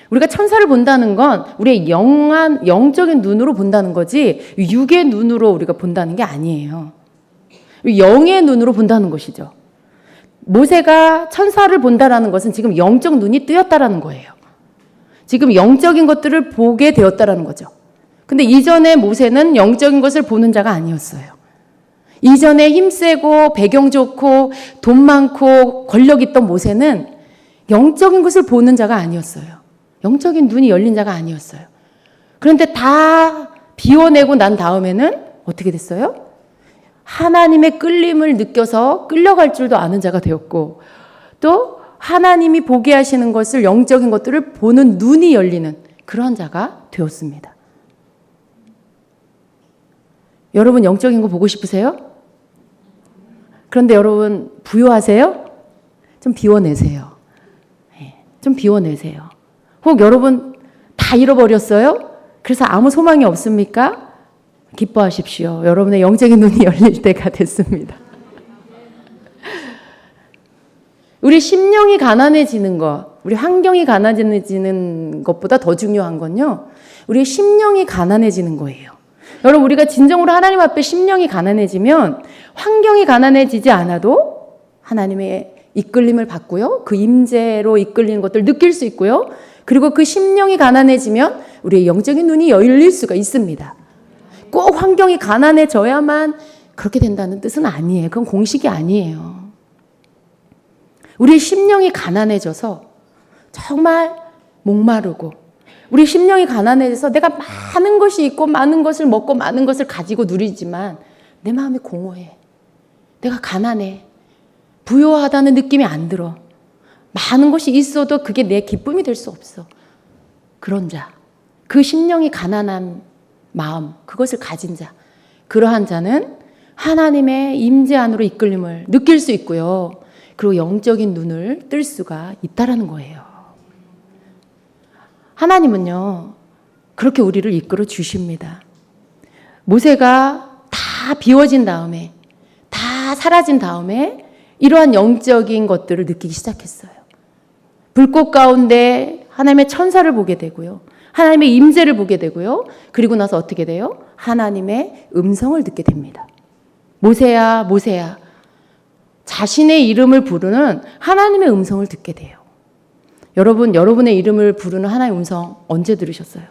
S1: 우리가 천사를 본다는 건 우리의 영적인 눈으로 본다는 거지, 육의 눈으로 우리가 본다는 게 아니에요. 영의 눈으로 본다는 것이죠. 모세가 천사를 본다라는 것은 지금 영적 눈이 뜨였다라는 거예요. 지금 영적인 것들을 보게 되었다라는 거죠. 근데 이전에 모세는 영적인 것을 보는 자가 아니었어요. 이전에 힘세고 배경 좋고 돈 많고 권력 있던 모세는 영적인 것을 보는 자가 아니었어요. 영적인 눈이 열린 자가 아니었어요. 그런데 다 비워내고 난 다음에는 어떻게 됐어요? 하나님의 끌림을 느껴서 끌려갈 줄도 아는 자가 되었고, 또 하나님이 보게 하시는 것을, 영적인 것들을 보는 눈이 열리는 그런 자가 되었습니다. 여러분 영적인 거 보고 싶으세요? 그런데 여러분 부유하세요? 좀 비워내세요. 좀 비워내세요. 혹 여러분 다 잃어버렸어요? 그래서 아무 소망이 없습니까? 기뻐하십시오. 여러분의 영적인 눈이 열릴 때가 됐습니다. 우리 심령이 가난해지는 것, 우리 환경이 가난해지는 것보다 더 중요한 건요, 우리의 심령이 가난해지는 거예요. 여러분, 우리가 진정으로 하나님 앞에 심령이 가난해지면 환경이 가난해지지 않아도 하나님의 이끌림을 받고요, 그 임재로 이끌리는 것들을 느낄 수 있고요, 그리고 그 심령이 가난해지면 우리의 영적인 눈이 열릴 수가 있습니다. 꼭 환경이 가난해져야만 그렇게 된다는 뜻은 아니에요. 그건 공식이 아니에요. 우리의 심령이 가난해져서 정말 목마르고, 우리 심령이 가난해져서 내가 많은 것이 있고 많은 것을 먹고 많은 것을 가지고 누리지만 내 마음이 공허해. 내가 가난해. 부유하다는 느낌이 안 들어. 많은 것이 있어도 그게 내 기쁨이 될 수 없어. 그런 자, 그 심령이 가난한 마음, 그것을 가진 자, 그러한 자는 하나님의 임재 안으로 이끌림을 느낄 수 있고요, 그리고 영적인 눈을 뜰 수가 있다라는 거예요. 하나님은요, 그렇게 우리를 이끌어 주십니다. 모세가 다 비워진 다음에, 다 사라진 다음에 이러한 영적인 것들을 느끼기 시작했어요. 불꽃 가운데 하나님의 천사를 보게 되고요, 하나님의 임재를 보게 되고요, 그리고 나서 어떻게 돼요? 하나님의 음성을 듣게 됩니다. 모세야, 모세야. 자신의 이름을 부르는 하나님의 음성을 듣게 돼요. 여러분, 여러분의 이름을 부르는 하나님의 음성 언제 들으셨어요?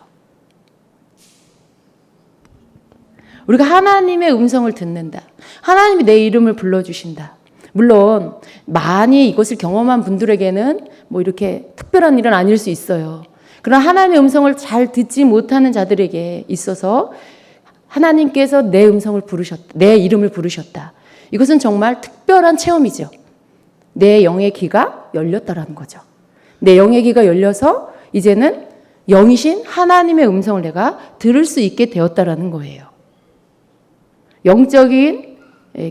S1: 우리가 하나님의 음성을 듣는다. 하나님이 내 이름을 불러주신다. 물론 많이 이것을 경험한 분들에게는 뭐 이렇게 특별한 일은 아닐 수 있어요. 그러나 하나님의 음성을 잘 듣지 못하는 자들에게 있어서 하나님께서 내 음성을 부르셨다, 내 이름을 부르셨다. 이것은 정말 특별한 체험이죠. 내 영의 귀가 열렸다라는 거죠. 내 영의 귀가 열려서 이제는 영이신 하나님의 음성을 내가 들을 수 있게 되었다라는 거예요. 영적인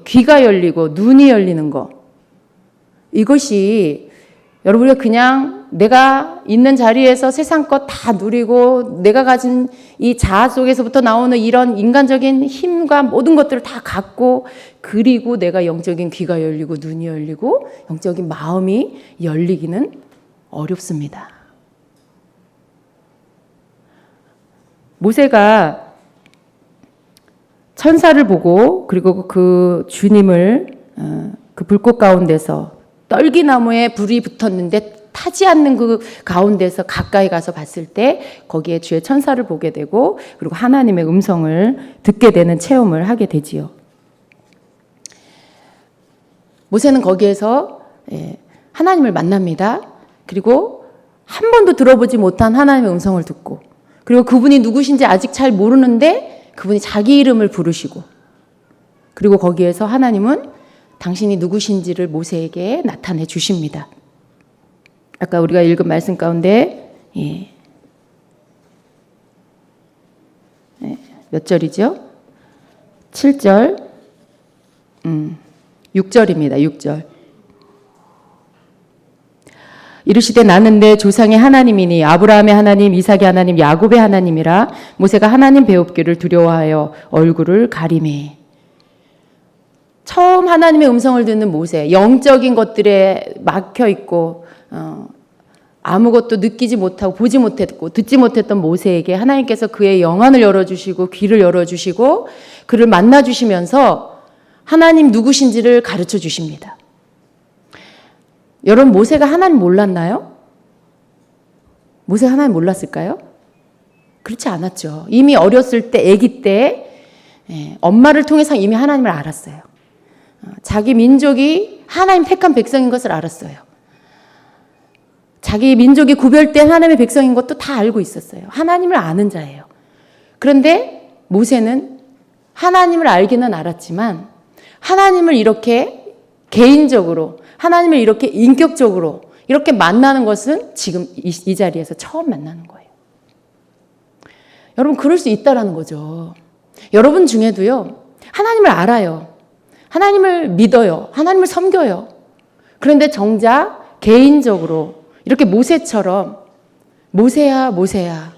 S1: 귀가 열리고 눈이 열리는 거. 이것이 여러분이 그냥 내가 있는 자리에서 세상 것 다 누리고 내가 가진 이 자아 속에서부터 나오는 이런 인간적인 힘과 모든 것들을 다 갖고 그리고 내가 영적인 귀가 열리고 눈이 열리고 영적인 마음이 열리기는 어렵습니다. 모세가 천사를 보고 그리고 그 주님을 그 불꽃 가운데서 떨기나무에 불이 붙었는데 타지 않는 그 가운데서 가까이 가서 봤을 때 거기에 주의 천사를 보게 되고 그리고 하나님의 음성을 듣게 되는 체험을 하게 되지요. 모세는 거기에서 하나님을 만납니다. 그리고 한 번도 들어보지 못한 하나님의 음성을 듣고 그리고 그분이 누구신지 아직 잘 모르는데 그분이 자기 이름을 부르시고 그리고 거기에서 하나님은 당신이 누구신지를 모세에게 나타내 주십니다. 아까 우리가 읽은 말씀 가운데 몇 절이죠? 7절, 6절입니다. 6절. 이르시되 나는 내 조상의 하나님이니 아브라함의 하나님, 이삭의 하나님, 야곱의 하나님이라. 모세가 하나님 배웁기를 두려워하여 얼굴을 가리매. 처음 하나님의 음성을 듣는 모세, 영적인 것들에 막혀 있고 아무것도 느끼지 못하고 보지 못했고 듣지 못했던 모세에게 하나님께서 그의 영안을 열어주시고 귀를 열어주시고 그를 만나주시면서 하나님 누구신지를 가르쳐 주십니다. 여러분, 모세가 하나님 몰랐나요? 모세가 하나님 몰랐을까요? 그렇지 않았죠. 이미 어렸을 때, 아기 때 엄마를 통해서 이미 하나님을 알았어요. 자기 민족이 하나님 택한 백성인 것을 알았어요. 자기 민족이 구별된 하나님의 백성인 것도 다 알고 있었어요. 하나님을 아는 자예요. 그런데 모세는 하나님을 알기는 알았지만 하나님을 이렇게 개인적으로 하나님을 이렇게 인격적으로 이렇게 만나는 것은 지금 이 자리에서 처음 만나는 거예요. 여러분, 그럴 수 있다라는 거죠. 여러분 중에도요, 하나님을 알아요. 하나님을 믿어요. 하나님을 섬겨요. 그런데 정작 개인적으로 이렇게 모세처럼 모세야, 모세야.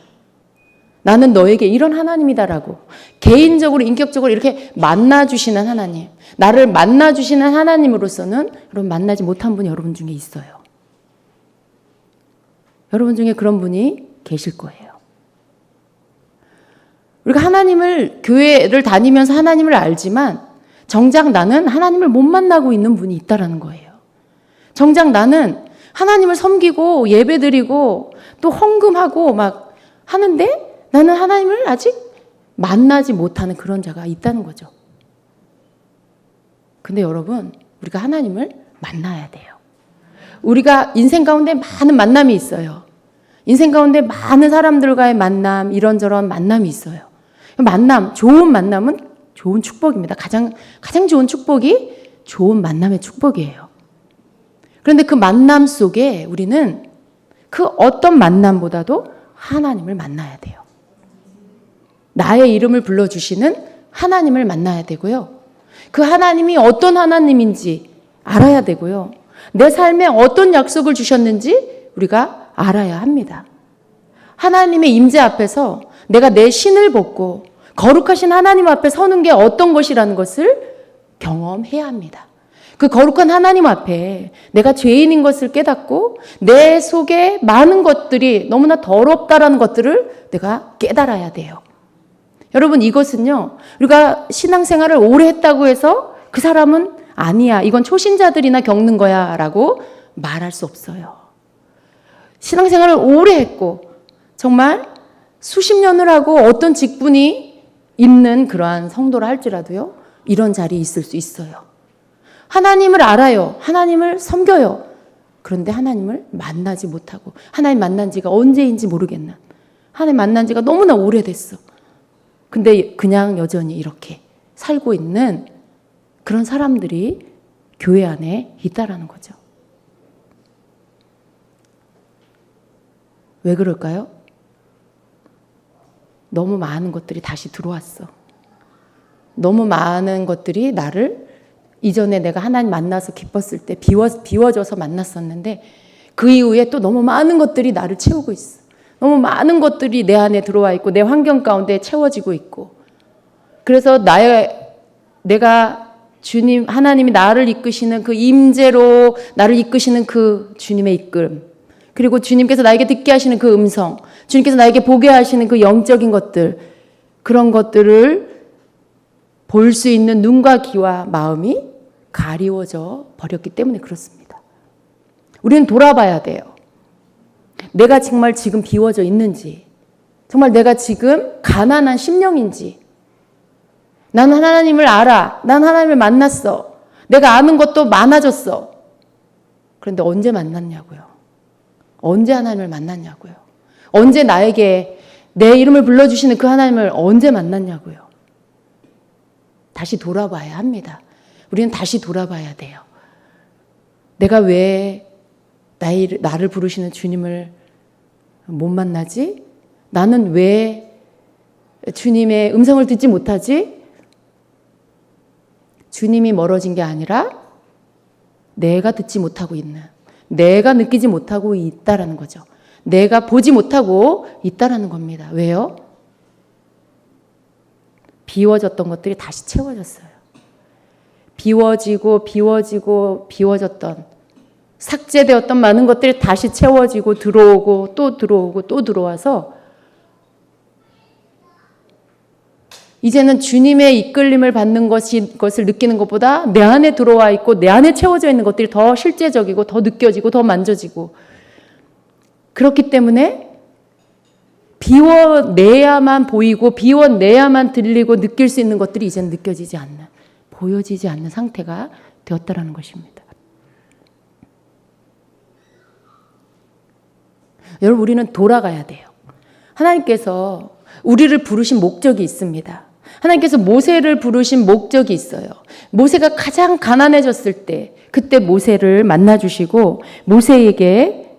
S1: 나는 너에게 이런 하나님이다라고 개인적으로 인격적으로 이렇게 만나주시는 하나님, 나를 만나주시는 하나님으로서는 여러분 만나지 못한 분이 여러분 중에 있어요. 여러분 중에 그런 분이 계실 거예요. 우리가 하나님을 교회를 다니면서 하나님을 알지만 정작 나는 하나님을 못 만나고 있는 분이 있다라는 거예요. 정작 나는 하나님을 섬기고 예배드리고 또 헌금하고 막 하는데 나는 하나님을 아직 만나지 못하는 그런 자가 있다는 거죠. 근데 여러분, 우리가 하나님을 만나야 돼요. 우리가 인생 가운데 많은 만남이 있어요. 인생 가운데 많은 사람들과의 만남, 이런저런 만남이 있어요. 만남, 좋은 만남은 좋은 축복입니다. 가장 좋은 축복이 좋은 만남의 축복이에요. 그런데 그 만남 속에 우리는 그 어떤 만남보다도 하나님을 만나야 돼요. 나의 이름을 불러주시는 하나님을 만나야 되고요. 그 하나님이 어떤 하나님인지 알아야 되고요. 내 삶에 어떤 약속을 주셨는지 우리가 알아야 합니다. 하나님의 임재 앞에서 내가 내 신을 벗고 거룩하신 하나님 앞에 서는 게 어떤 것이라는 것을 경험해야 합니다. 그 거룩한 하나님 앞에 내가 죄인인 것을 깨닫고 내 속에 많은 것들이 너무나 더럽다라는 것들을 내가 깨달아야 돼요. 여러분, 이것은요, 우리가 신앙생활을 오래 했다고 해서 그 사람은 아니야, 이건 초신자들이나 겪는 거야 라고 말할 수 없어요. 신앙생활을 오래 했고 정말 수십 년을 하고 어떤 직분이 있는 그러한 성도라 할지라도요, 이런 자리에 있을 수 있어요. 하나님을 알아요. 하나님을 섬겨요. 그런데 하나님을 만나지 못하고 하나님 만난 지가 언제인지 모르겠는, 하나님 만난 지가 너무나 오래됐어. 근데 그냥 여전히 이렇게 살고 있는 그런 사람들이 교회 안에 있다라는 거죠. 왜 그럴까요? 너무 많은 것들이 다시 들어왔어. 너무 많은 것들이 나를 이전에 내가 하나님 만나서 기뻤을 때 비워져서 만났었는데 그 이후에 또 너무 많은 것들이 나를 채우고 있어. 너무 많은 것들이 내 안에 들어와 있고 내 환경 가운데 채워지고 있고 그래서 내가 주님 하나님이 나를 이끄시는 그 임재로 나를 이끄시는 그 주님의 이끌음 그리고 주님께서 나에게 듣게 하시는 그 음성 주님께서 나에게 보게 하시는 그 영적인 것들 그런 것들을 볼 수 있는 눈과 귀와 마음이 가리워져 버렸기 때문에 그렇습니다. 우리는 돌아봐야 돼요. 내가 정말 지금 비워져 있는지 정말 내가 지금 가난한 심령인지 나는 하나님을 알아. 난 하나님을 만났어. 내가 아는 것도 많아졌어. 그런데 언제 만났냐고요. 언제 하나님을 만났냐고요. 언제 나에게 내 이름을 불러주시는 그 하나님을 언제 만났냐고요. 다시 돌아봐야 합니다. 우리는 다시 돌아봐야 돼요. 내가 왜 나를 부르시는 주님을 못 만나지? 나는 왜 주님의 음성을 듣지 못하지? 주님이 멀어진 게 아니라 내가 듣지 못하고 있는, 내가 느끼지 못하고 있다라는 거죠. 내가 보지 못하고 있다라는 겁니다. 왜요? 비워졌던 것들이 다시 채워졌어요. 비워졌던 삭제되었던 많은 것들이 다시 채워지고 들어오고 또 들어오고 또 들어와서 이제는 주님의 이끌림을 받는 것을 느끼는 것보다 내 안에 들어와 있고 내 안에 채워져 있는 것들이 더 실제적이고 더 느껴지고 더 만져지고 그렇기 때문에 비워내야만 보이고 비워내야만 들리고 느낄 수 있는 것들이 이제는 느껴지지 않는 보여지지 않는 상태가 되었다라는 것입니다. 여러분 우리는 돌아가야 돼요. 하나님께서 우리를 부르신 목적이 있습니다. 하나님께서 모세를 부르신 목적이 있어요. 모세가 가장 가난해졌을 때 그때 모세를 만나주시고 모세에게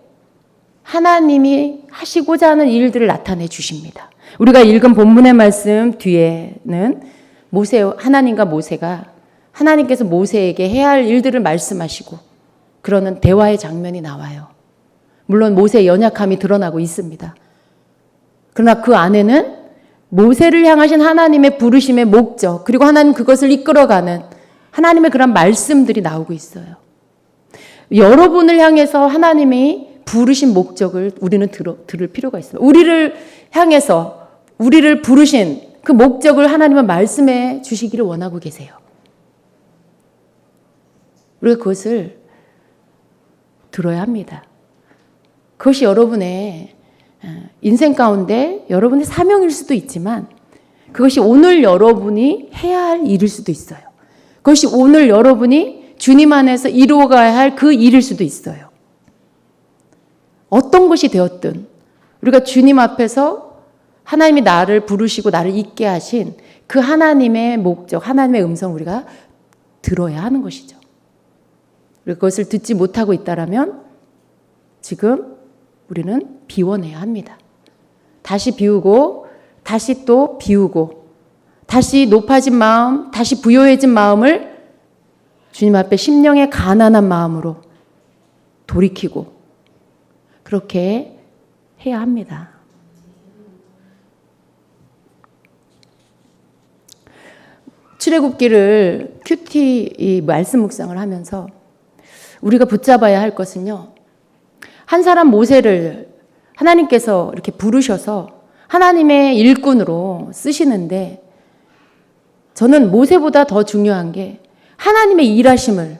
S1: 하나님이 하시고자 하는 일들을 나타내 주십니다. 우리가 읽은 본문의 말씀 뒤에는 하나님과 모세가 하나님께서 모세에게 해야 할 일들을 말씀하시고 그러는 대화의 장면이 나와요. 물론 모세의 연약함이 드러나고 있습니다. 그러나 그 안에는 모세를 향하신 하나님의 부르심의 목적 그리고 하나님 그것을 이끌어가는 하나님의 그런 말씀들이 나오고 있어요. 여러분을 향해서 하나님이 부르신 목적을 우리는 들을 필요가 있습니다. 우리를 향해서 우리를 부르신 그 목적을 하나님은 말씀해 주시기를 원하고 계세요. 우리가 그것을 들어야 합니다. 그것이 여러분의 인생 가운데 여러분의 사명일 수도 있지만 그것이 오늘 여러분이 해야 할 일일 수도 있어요. 그것이 오늘 여러분이 주님 안에서 이루어가야 할 그 일일 수도 있어요. 어떤 것이 되었든 우리가 주님 앞에서 하나님이 나를 부르시고 나를 있게 하신 그 하나님의 목적, 하나님의 음성을 우리가 들어야 하는 것이죠. 우리가 그것을 듣지 못하고 있다라면 지금 우리는 비워내야 합니다. 다시 비우고 다시 또 비우고 다시 높아진 마음, 다시 부요해진 마음을 주님 앞에 심령의 가난한 마음으로 돌이키고 그렇게 해야 합니다. 출애굽기를 큐티 이 말씀 묵상을 하면서 우리가 붙잡아야 할 것은요. 한 사람 모세를 하나님께서 이렇게 부르셔서 하나님의 일꾼으로 쓰시는데 저는 모세보다 더 중요한 게 하나님의 일하심을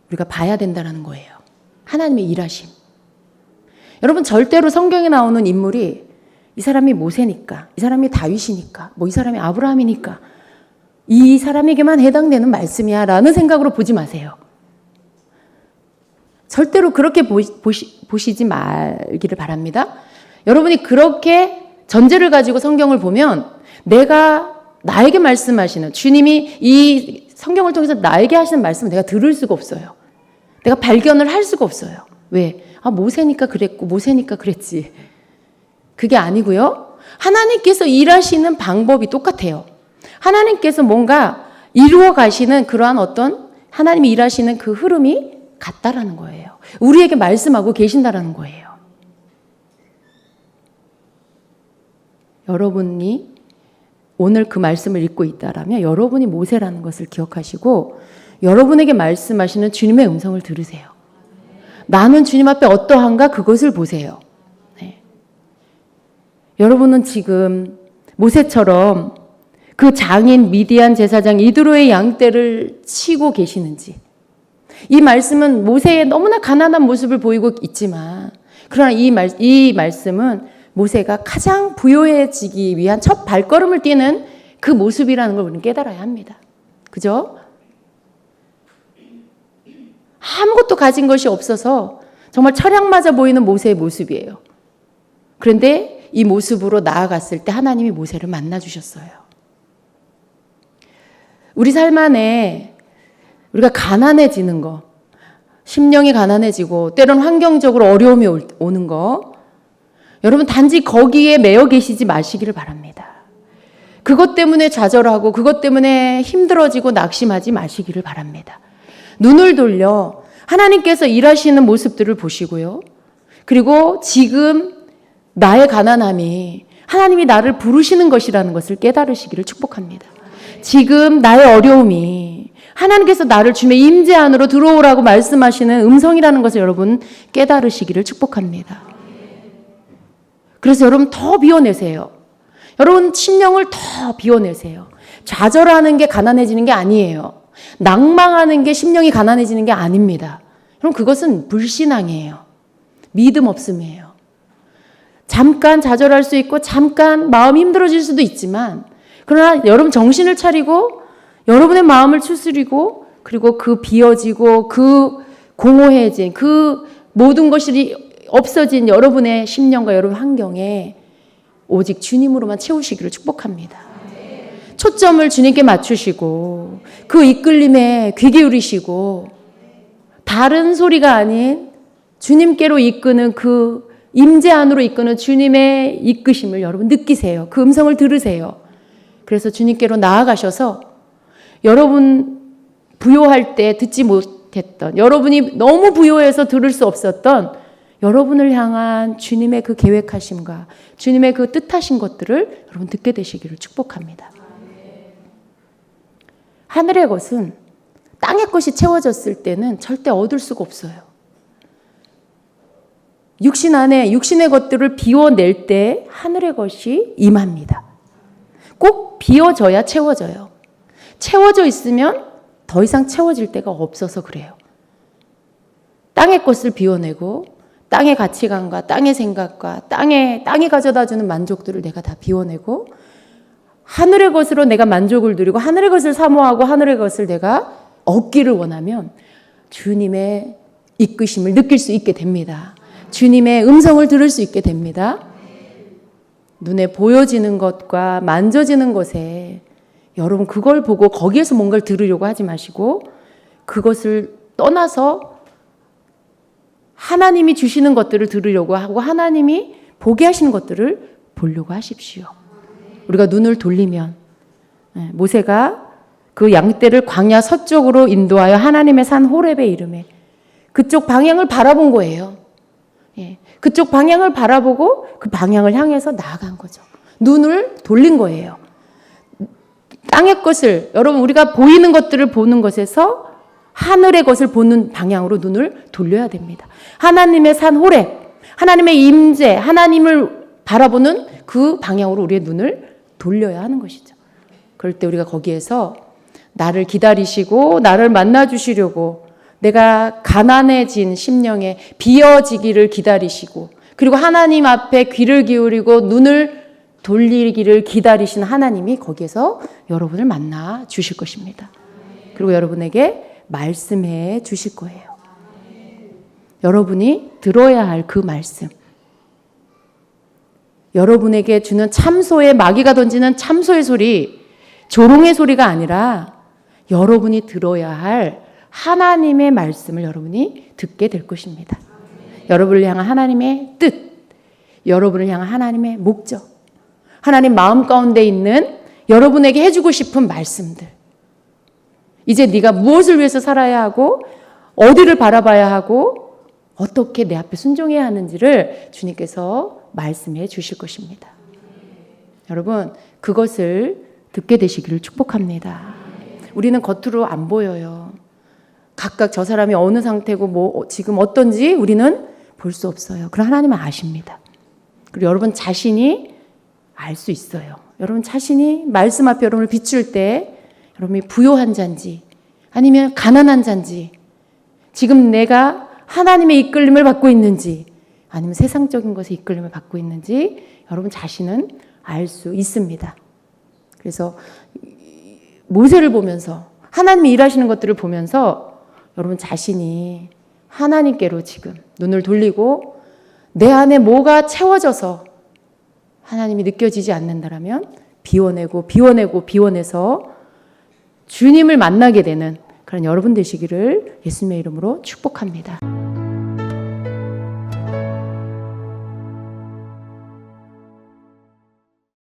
S1: 우리가 봐야 된다는 거예요. 하나님의 일하심. 여러분 절대로 성경에 나오는 인물이 이 사람이 모세니까, 이 사람이 다윗이니까, 이 사람이 아브라함이니까 이 사람에게만 해당되는 말씀이야 라는 생각으로 보지 마세요. 절대로 그렇게 보시지 말기를 바랍니다. 여러분이 그렇게 전제를 가지고 성경을 보면 나에게 말씀하시는 주님이 이 성경을 통해서 나에게 하시는 말씀을 내가 들을 수가 없어요. 내가 발견을 할 수가 없어요. 왜? 모세니까 그랬고 모세니까 그랬지. 그게 아니고요. 하나님께서 일하시는 방법이 똑같아요. 하나님께서 뭔가 이루어 가시는 그러한 어떤 하나님이 일하시는 그 흐름이 같다라는 거예요. 우리에게 말씀하고 계신다라는 거예요. 여러분이 오늘 그 말씀을 읽고 있다라면 여러분이 모세라는 것을 기억하시고 여러분에게 말씀하시는 주님의 음성을 들으세요. 나는 주님 앞에 어떠한가 그것을 보세요. 네. 여러분은 지금 모세처럼 그 장인 미디안 제사장 이드로의 양떼를 치고 계시는지, 이 말씀은 모세의 너무나 가난한 모습을 보이고 있지만 그러나 이 말씀은 모세가 가장 부요해지기 위한 첫 발걸음을 뛰는 그 모습이라는 걸 우리는 깨달아야 합니다. 그죠? 아무것도 가진 것이 없어서 정말 철양맞아 보이는 모세의 모습이에요. 그런데 이 모습으로 나아갔을 때 하나님이 모세를 만나주셨어요. 우리 삶 안에 우리가 가난해지는 거, 심령이 가난해지고 때로는 환경적으로 어려움이 오는 거, 여러분 단지 거기에 매여 계시지 마시기를 바랍니다. 그것 때문에 좌절하고 그것 때문에 힘들어지고 낙심하지 마시기를 바랍니다. 눈을 돌려 하나님께서 일하시는 모습들을 보시고요. 그리고 지금 나의 가난함이 하나님이 나를 부르시는 것이라는 것을 깨달으시기를 축복합니다. 지금 나의 어려움이 하나님께서 나를 주님의 임재 안으로 들어오라고 말씀하시는 음성이라는 것을 여러분 깨달으시기를 축복합니다. 그래서 여러분 더 비워내세요. 여러분 심령을 더 비워내세요. 좌절하는 게 가난해지는 게 아니에요. 낭망하는 게 심령이 가난해지는 게 아닙니다. 그럼 그것은 불신앙이에요. 믿음 없음이에요. 잠깐 좌절할 수 있고 잠깐 마음이 힘들어질 수도 있지만 그러나 여러분 정신을 차리고 여러분의 마음을 추스리고 그리고 그 비어지고 그 공허해진 그 모든 것이 없어진 여러분의 심령과 여러분 환경에 오직 주님으로만 채우시기를 축복합니다. 초점을 주님께 맞추시고 그 이끌림에 귀 기울이시고 다른 소리가 아닌 주님께로 이끄는 그 임재 안으로 이끄는 주님의 이끄심을 여러분 느끼세요. 그 음성을 들으세요. 그래서 주님께로 나아가셔서 여러분 부요할 때 듣지 못했던, 여러분이 너무 부요해서 들을 수 없었던 여러분을 향한 주님의 그 계획하심과 주님의 그 뜻하신 것들을 여러분 듣게 되시기를 축복합니다. 하늘의 것은 땅의 것이 채워졌을 때는 절대 얻을 수가 없어요. 육신 안에 육신의 것들을 비워낼 때 하늘의 것이 임합니다. 꼭 비워져야 채워져요. 채워져 있으면 더 이상 채워질 데가 없어서 그래요. 땅의 것을 비워내고 땅의 가치관과 땅의 생각과 땅이 가져다주는 만족들을 내가 다 비워내고 하늘의 것으로 내가 만족을 누리고 하늘의 것을 사모하고 하늘의 것을 내가 얻기를 원하면 주님의 이끄심을 느낄 수 있게 됩니다. 주님의 음성을 들을 수 있게 됩니다. 눈에 보여지는 것과 만져지는 것에 여러분 그걸 보고 거기에서 뭔가를 들으려고 하지 마시고 그것을 떠나서 하나님이 주시는 것들을 들으려고 하고 하나님이 보게 하시는 것들을 보려고 하십시오. 우리가 눈을 돌리면 모세가 그 양떼를 광야 서쪽으로 인도하여 하나님의 산 호렙에 이르매 그쪽 방향을 바라본 거예요. 그쪽 방향을 바라보고 그 방향을 향해서 나아간 거죠. 눈을 돌린 거예요. 땅의 것을 여러분 우리가 보이는 것들을 보는 것에서 하늘의 것을 보는 방향으로 눈을 돌려야 됩니다. 하나님의 산 호렙, 하나님의 임재, 하나님을 바라보는 그 방향으로 우리의 눈을 돌려야 하는 것이죠. 그럴 때 우리가 거기에서 나를 기다리시고 나를 만나주시려고 내가 가난해진 심령에 비어지기를 기다리시고 그리고 하나님 앞에 귀를 기울이고 눈을 돌리기를 기다리신 하나님이 거기에서 여러분을 만나 주실 것입니다. 그리고 여러분에게 말씀해 주실 거예요. 여러분이 들어야 할 그 말씀. 여러분에게 주는 참소의 마귀가 던지는 참소의 소리, 조롱의 소리가 아니라 여러분이 들어야 할 하나님의 말씀을 여러분이 듣게 될 것입니다. 여러분을 향한 하나님의 뜻. 여러분을 향한 하나님의 목적, 하나님 마음 가운데 있는 여러분에게 해주고 싶은 말씀들. 이제 네가 무엇을 위해서 살아야 하고 어디를 바라봐야 하고 어떻게 내 앞에 순종해야 하는지를 주님께서 말씀해 주실 것입니다. 여러분, 그것을 듣게 되시기를 축복합니다. 우리는 겉으로 안 보여요. 각각 저 사람이 어느 상태고 뭐 지금 어떤지 우리는 볼 수 없어요. 그러나 하나님은 아십니다. 그리고 여러분 자신이 알 수 있어요. 여러분 자신이 말씀 앞에 여러분을 비출 때 여러분이 부요한 자인지 아니면 가난한 자인지, 지금 내가 하나님의 이끌림을 받고 있는지 아니면 세상적인 것에 이끌림을 받고 있는지 여러분 자신은 알 수 있습니다. 그래서 모세를 보면서 하나님이 일하시는 것들을 보면서 여러분 자신이 하나님께로 지금 눈을 돌리고 내 안에 뭐가 채워져서 하나님이 느껴지지 않는다라면 비워내서 주님을 만나게 되는 그런 여러분 되시기를 예수님의 이름으로 축복합니다.